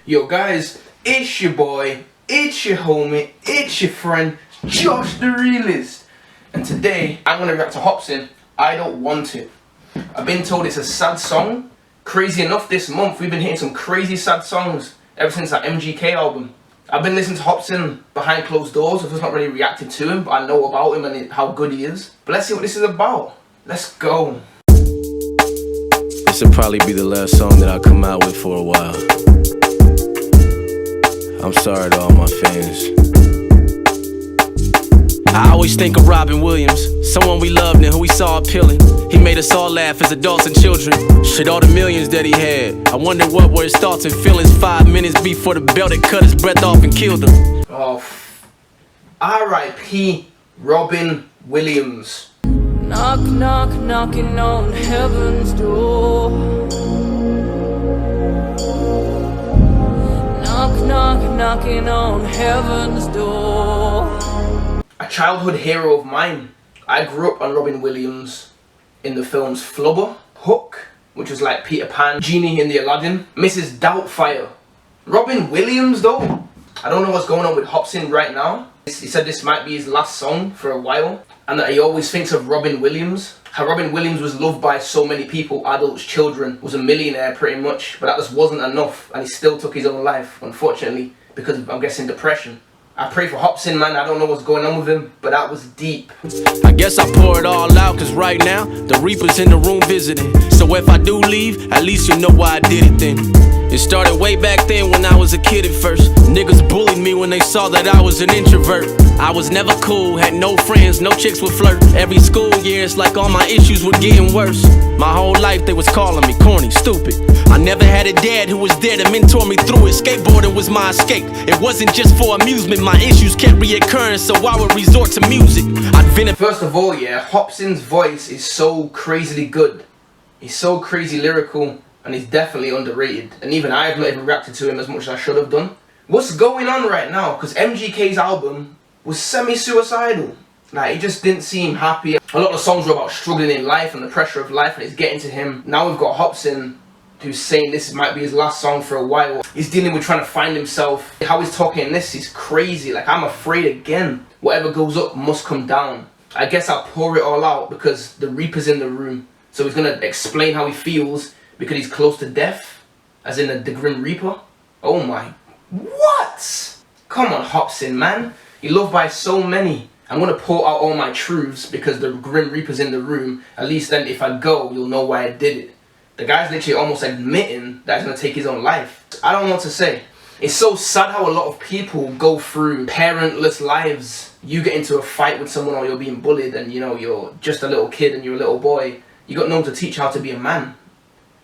Yo guys, it's your boy, it's your homie, it's your friend, JoshDaRealest. And today, I'm gonna react to Hopsin, I Don't Want It. I've been told it's a sad song. Crazy enough, this month we've been hitting some crazy sad songs ever since that MGK album. I've been listening to Hopsin behind closed doors. I've just not really reacted to him, but I know about him and how good he is. But let's see what this is about. Let's go. This will probably be the last song that I'll come out with for a while. I'm sorry to all my fans. I always think of Robin Williams, someone we loved and who we saw appealing. He made us all laugh as adults and children. Shit, all the millions that he had, I wonder what were his thoughts and feelings 5 minutes before the belt that cut his breath off and killed him. Oh, R.I.P. Robin Williams. Knock, knock, knocking on heaven's door. Knock, knock, knocking on heaven's door. A childhood hero of mine. I grew up on Robin Williams in the films Flubber, Hook, which was like Peter Pan, Genie in the Aladdin, Mrs. Doubtfire. Robin Williams though, I don't know what's going on with Hopsin right now. He said this might be his last song for a while, and that he always thinks of Robin Williams. How Robin Williams was loved by so many people, adults, children, was a millionaire pretty much, but that just wasn't enough, and he still took his own life, unfortunately, because of, I'm guessing, depression. I pray for Hopsin, man. I don't know what's going on with him, but that was deep. I guess I pour it all out, cause right now, the Reaper's in the room visiting. So if I do leave, at least you know why I did it then. It started way back then when I was a kid at first. Niggas bullied me when they saw that I was an introvert. I was never cool, had no friends, no chicks would flirt. Every school year, it's like all my issues were getting worse. My whole life they was calling me corny, stupid. I never had a dad who was there to mentor me through it. Skateboarding was my escape. It wasn't just for amusement. My issues kept reoccurring, so I would resort to music. First of all, yeah, Hopsin's voice is so crazily good. He's so crazy lyrical, and he's definitely underrated. And even I have not even reacted to him as much as I should have done. What's going on right now? Because MGK's album was semi-suicidal. Like, he just didn't seem happy. A lot of the songs were about struggling in life and the pressure of life, and it's getting to him. Now we've got Hopsin, who's saying this might be his last song for a while. He's dealing with trying to find himself. How he's talking in this is crazy. Like, I'm afraid again. Whatever goes up must come down. I guess I'll pour it all out because the Reaper's in the room. So he's gonna explain how he feels because he's close to death, as in the Grim Reaper. Oh my, what? Come on, Hopsin, man. You're loved by so many. I'm gonna pour out all my truths because the Grim Reaper's in the room. At least then if I go, you'll know why I did it. The guy's literally almost admitting that he's gonna take his own life. I don't know what to say. It's so sad how a lot of people go through parentless lives. You get into a fight with someone or you're being bullied and you know, you're just a little kid and you're a little boy. You got no one to teach how to be a man.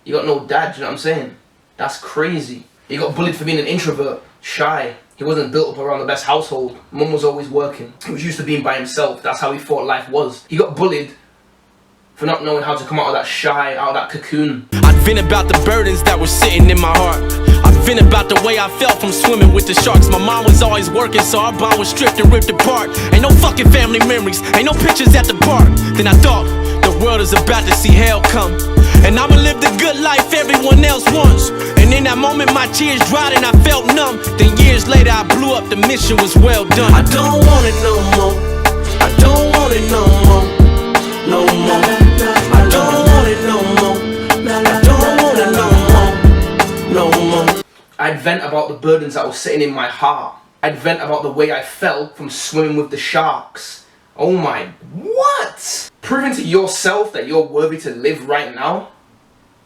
You got no dad, you know what I'm saying? That's crazy. He got bullied for being an introvert, shy. He wasn't built up around the best household. Mum was always working. He was used to being by himself. That's how he thought life was. He got bullied for not knowing how to come out of that shy, out of that cocoon. I'd vent about the burdens that were sitting in my heart. I'd vent about the way I felt from swimming with the sharks. My mom was always working, so our bond was stripped and ripped apart. Ain't no fucking family memories, ain't no pictures at the park. Then I thought, the world is about to see hell come, and I'ma live the good life everyone else wants. And in that moment my tears dried and I felt numb. Then years later I blew up, the mission was well done. I don't want it no more. I don't want it no more. No more. I don't want it no more. I don't want it no more. No more. I'd vent about the burdens that were sitting in my heart. I'd vent about the way I felt from swimming with the sharks. Oh my, what? Proving to yourself that you're worthy to live right now,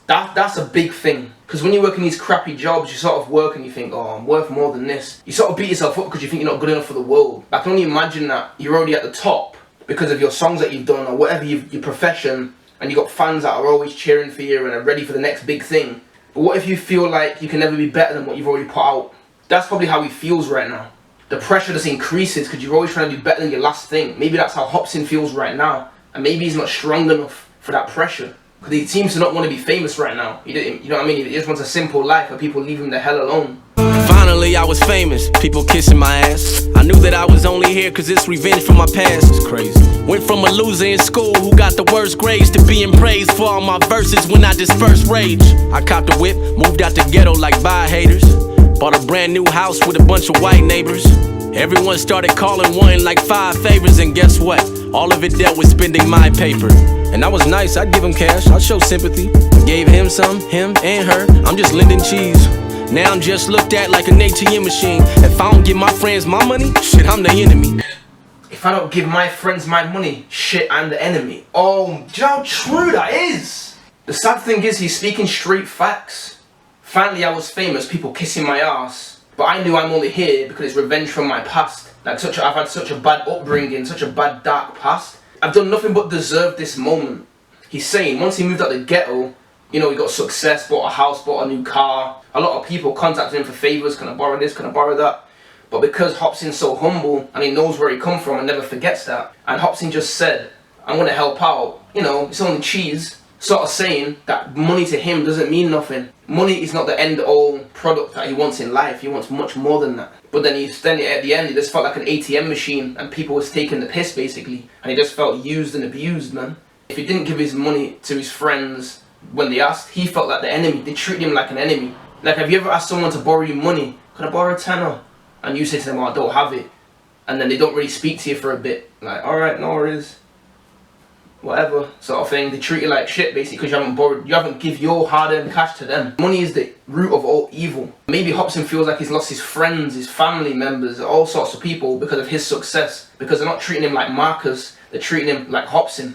that's a big thing. Because when you work in these crappy jobs, you sort of work and you think, oh, I'm worth more than this. You sort of beat yourself up because you think you're not good enough for the world. I can only imagine that you're already at the top because of your songs that you've done or whatever your profession, and you got fans that are always cheering for you and are ready for the next big thing. But what if you feel like you can never be better than what you've already put out? That's probably how he feels right now. The pressure just increases because you're always trying to do better than your last thing. Maybe that's how Hopsin feels right now, and maybe he's not strong enough for that pressure. Because he seems to not want to be famous right now. You know what I mean? He just wants a simple life where people leave him the hell alone. Finally I was famous, people kissing my ass. I knew that I was only here cause it's revenge for my past. It's crazy. Went from a loser in school who got the worst grades to being praised for all my verses when I dispersed rage. I copped a whip, moved out the ghetto like bye haters. Bought a brand new house with a bunch of white neighbors. Everyone started calling, wanting like 5 favors, and guess what? All of it dealt with spending my paper. And I was nice, I'd give him cash, I'd show sympathy. I gave him some, him and her, I'm just lending cheese. Now I'm just looked at like an ATM machine. If I don't give my friends my money, shit, I'm the enemy. If I don't give my friends my money, shit, I'm the enemy. Oh, do you know how true that is? The sad thing is, he's speaking straight facts. Finally, I was famous, people kissing my ass. But I knew I'm only here because it's revenge from my past. Like I've had such a bad upbringing, such a bad dark past. I've done nothing but deserve this moment. He's saying once he moved out the ghetto, you know, he got success, bought a house, bought a new car. A lot of people contacted him for favours, can I borrow this, can I borrow that? But because Hopsin's so humble and he knows where he come from and never forgets that, and Hopsin just said, I'm gonna help out, you know, it's only cheese. Sort of saying that money to him doesn't mean nothing. Money is not the end-all product that he wants in life. He wants much more than that. But then at the end, he just felt like an ATM machine and people was taking the piss basically. And he just felt used and abused, man. If he didn't give his money to his friends when they asked, he felt like the enemy. They treated him like an enemy. Like, have you ever asked someone to borrow you money? Can I borrow a tenner? And you say to them, oh, I don't have it. And then they don't really speak to you for a bit. Like, alright, no worries. Whatever, sort of thing. They treat you like shit basically because you haven't give your hard-earned cash to them. Money is the root of all evil. Maybe Hopsin feels like he's lost his friends, his family members, all sorts of people because of his success. Because they're not treating him like Marcus, they're treating him like Hopsin.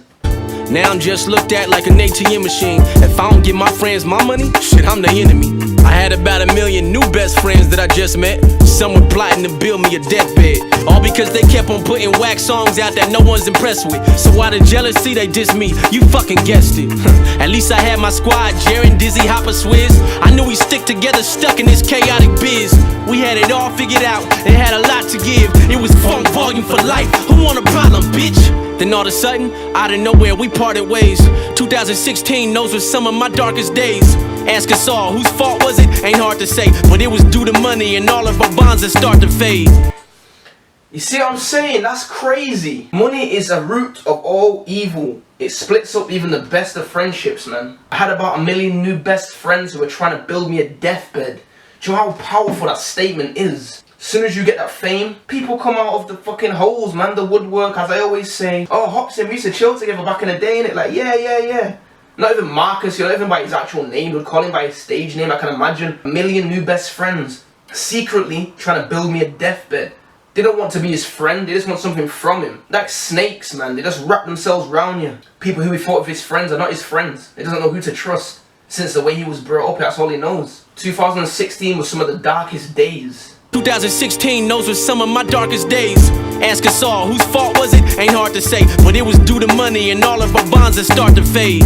Now I'm just looked at like an ATM machine. If I don't give my friends my money, shit, I'm the enemy. I had about 1 million new best friends that I just met. Some were plotting to build me a deathbed. All because they kept on putting whack songs out that no one's impressed with. So out of jealousy, they diss me. You fucking guessed it. At least I had my squad, Jaren, Dizzy, Hopper, Swizz. I knew we stick together, stuck in this chaotic biz. We had it all figured out, and had a lot to give. It was funk volume for life. Who want a problem, bitch? Then all of a sudden, out of nowhere, we parted ways. 2016, those were some of my darkest days. Ask us all, whose fault was it? Ain't hard to say, but it was due to money and all of our bonds that start to fade. You see what I'm saying? That's crazy. Money is a root of all evil. It splits up even the best of friendships, man. I had about 1 million new best friends who were trying to build me a deathbed. Do you know how powerful that statement is? As soon as you get that fame, people come out of the fucking holes, man, the woodwork, as I always say. Oh, Hopsin, we used to chill together back in the day, innit? Like, yeah. Not even Marcus, not even by his actual name, would call him by his stage name, I can imagine. 1 million new best friends, secretly trying to build me a deathbed. They don't want to be his friend, they just want something from him. Like snakes, man, they just wrap themselves around you. People who he thought of his friends are not his friends. He doesn't know who to trust. Since the way he was brought up, that's all he knows. 2016 was some of the darkest days. 2016, those were some of my darkest days. Ask us all, whose fault was it? Ain't hard to say, but it was due to money and all of our bonds that start to fade.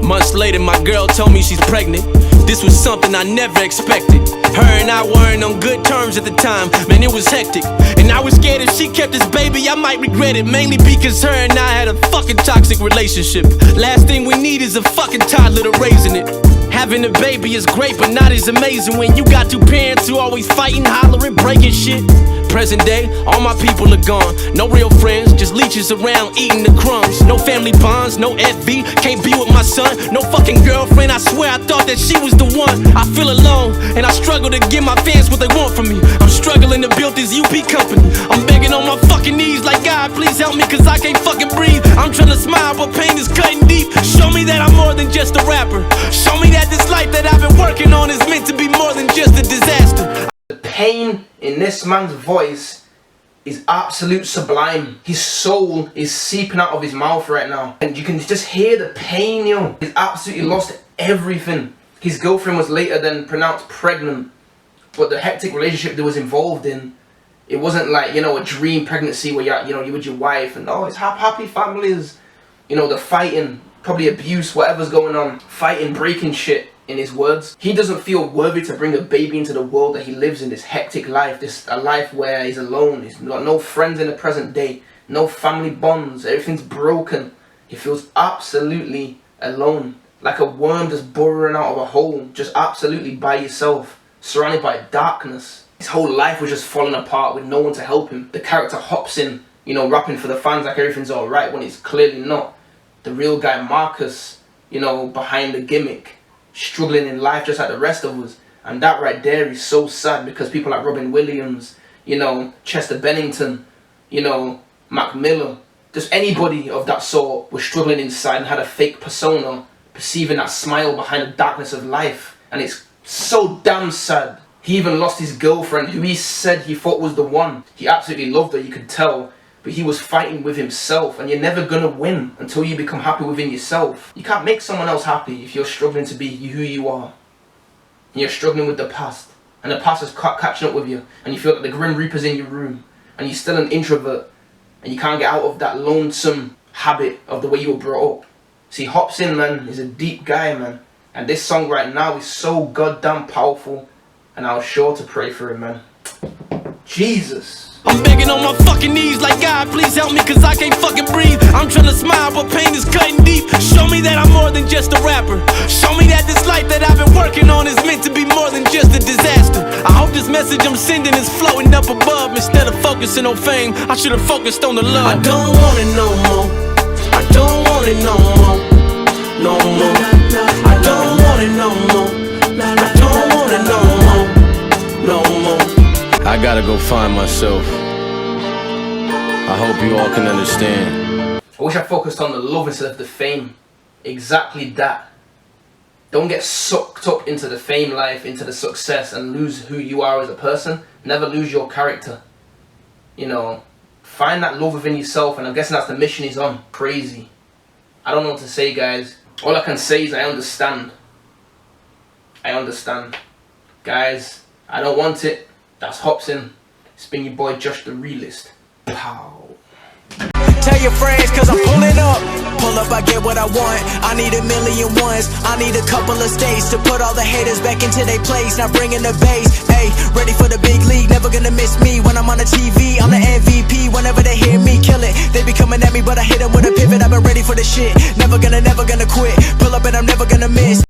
Months later, my girl told me she's pregnant. This was something I never expected. Her and I weren't on good terms at the time, man, it was hectic. And I was scared if she kept this baby, I might regret it. Mainly because her and I had a fucking toxic relationship. Last thing we need is a fucking toddler to raising it. Having a baby is great, but not as amazing when you got 2 parents who always fighting, hollering, breaking shit. Present day, all my people are gone. No real friends, just leeches around eating the crumbs. No family bonds, no FV, can't be with my son. No fucking girlfriend, I swear I thought that she was the one. I feel alone, and I struggle to give my fans what they want from me. I'm struggling to build this UP company. I'm begging on my fucking knees like, God, please help me, cause I can't fucking breathe. I'm trying to smile, but pain is cutting deep. Show me that I'm more than just a rapper. Show me that this life that I've been working on is meant to be more than just a disaster. The pain in this man's voice is absolute sublime. His soul is seeping out of his mouth right now. And you can just hear the pain, yo. He's absolutely lost everything. His girlfriend was later then pronounced pregnant. But the hectic relationship they was involved in, it wasn't like, you know, a dream pregnancy where you're with your wife and, oh, it's happy families. You know, the fighting, probably abuse, whatever's going on. Fighting, breaking shit. In his words, he doesn't feel worthy to bring a baby into the world that he lives in, this hectic life, a life where he's alone, he's got no friends in the present day, no family bonds, everything's broken. He feels absolutely alone, like a worm just burrowing out of a hole, just absolutely by yourself, surrounded by darkness. His whole life was just falling apart with no one to help him. The character Hopsin, you know, rapping for the fans like everything's alright when it's clearly not. The real guy Marcus, you know, behind the gimmick, struggling in life just like the rest of us. And that right there is so sad, because people like Robin Williams, you know, Chester Bennington, you know, Mac Miller, just anybody of that sort was struggling inside and had a fake persona, perceiving that smile behind the darkness of life. And it's so damn sad. He even lost his girlfriend, who he said he thought was the one. He absolutely loved her, you could tell. But he was fighting with himself, and you're never gonna win until you become happy within yourself. You can't make someone else happy if you're struggling to be who you are. And you're struggling with the past, and the past is catching up with you, and you feel like the Grim Reaper's in your room, and you're still an introvert, and you can't get out of that lonesome habit of the way you were brought up. See, Hopsin, man, is a deep guy, man. And this song right now is so goddamn powerful, and I was sure to pray for him, man. Jesus. I'm begging on my fucking knees like, God, please help me, cause I can't fucking breathe. I'm trying to smile, but pain is cutting deep. Show me that I'm more than just a rapper. Show me that this life that I've been working on is meant to be more than just a disaster. I hope this message I'm sending is floating up above. Instead of focusing on fame, I should have focused on the love. I don't want it no more. I don't want it no more. No more. I don't want it no more. I don't want it no more. No more. I gotta go find myself. I hope you all can understand. I wish I focused on the love instead of the fame. Exactly that. Don't get sucked up into the fame life, into the success, and lose who you are as a person. Never lose your character. You know, find that love within yourself, and I'm guessing that's the mission he's on. Crazy. I don't know what to say, guys. All I can say is I understand. I understand. Guys, I don't want it. That's Hopsin. It's been your boy JoshDaRealest. Pow. Tell your friends, cause I'm pulling up. Pull up, I get what I want. I need a million ones. I need a couple of states to put all the haters back into their place. Now bringing the bass. Ayy, ready for the big league. Never gonna miss me when I'm on the TV. I'm the MVP. Whenever they hear me kill it, they be coming at me, but I hit them with a pivot. I've been ready for the shit. Never gonna quit. Pull up and I'm never gonna miss.